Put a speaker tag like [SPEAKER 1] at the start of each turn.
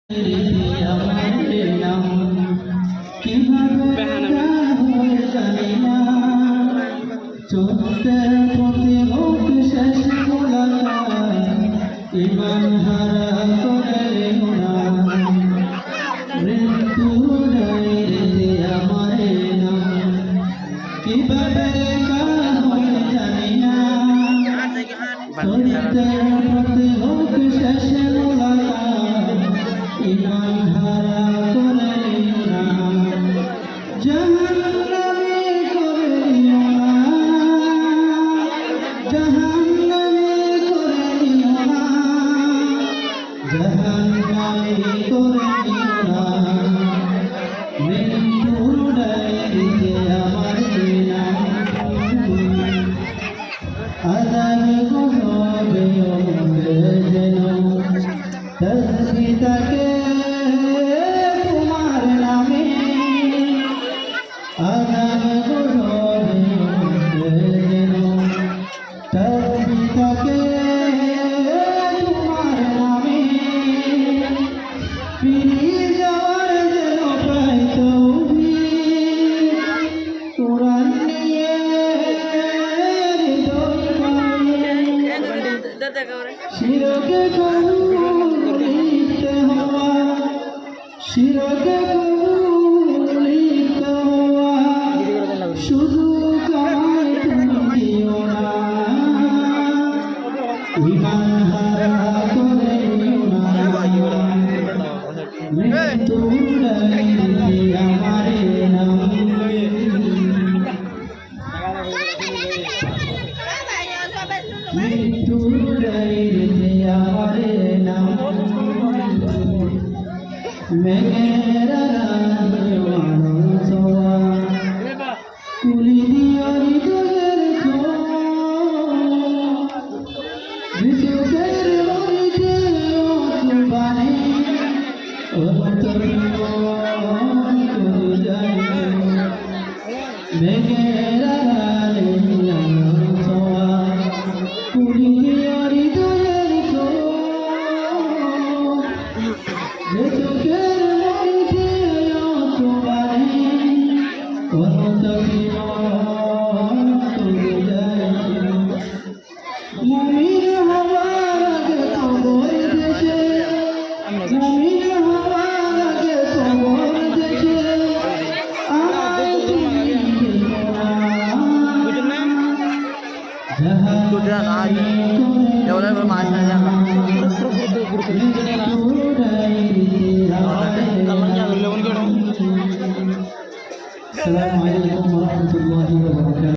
[SPEAKER 1] চলতে পথে হোক শেষ মোলাকাত, ইমান হারা করে না মৃত্যু ডাইরে আমারে নাম কিভাবে কার হয় জানি না। চলতে পথে হোক শেষ মোলাকাত, ইমান হারা করে না জাহান্নামে করে নিও না, জাহান্নামে করে নিও না, জাহান্নামে করে নিও না মৃত্যুর ডায়েরিতে আমার নাম। আযাবে গজবে ওঠে যেন তসবিহ থাকে তোমার নামে, আযাবে গজবে ওঠে যেন তসবিহ থাকে তোমার নামে। ফিরে যাওয়ার যেন পাই তৌফিক, কোরআন নিয়ে শিরকে কবুলিত হওয়া, শিরকে কবুলিত হওয়া শুধু কামাই তুমি দিও না, ইমান হারা করে নিও না মৃত্যুর ডায়েরিতে আমারে নাম। মৃত্যুর ডায়েরিতে আমারে নাম। মেঘের রাতে মানুষ ছোঁয়া, কুলি দিয়া হৃদয়ের ছোঁয়া, চোখের বাড়িতে চুবানে মেঘের রাতে মানুষ ছোঁয়া, কুলি দিয়া হৃদয়ের ছোঁয়া, চোখের বাড়িতে চুবানে মুমিন হওয়ার আগে কবর দেশে, মুমিন হওয়ার আগে কবর দেশে আমায় তুমি দিও না, জাহান্নামে করে মৃত্যুর ডায়েরিতে আমারে নাম। আসসালামু আলাইকুম ওয়া রাহমাতুল্লাহি ওয়া বারাকাতুহু।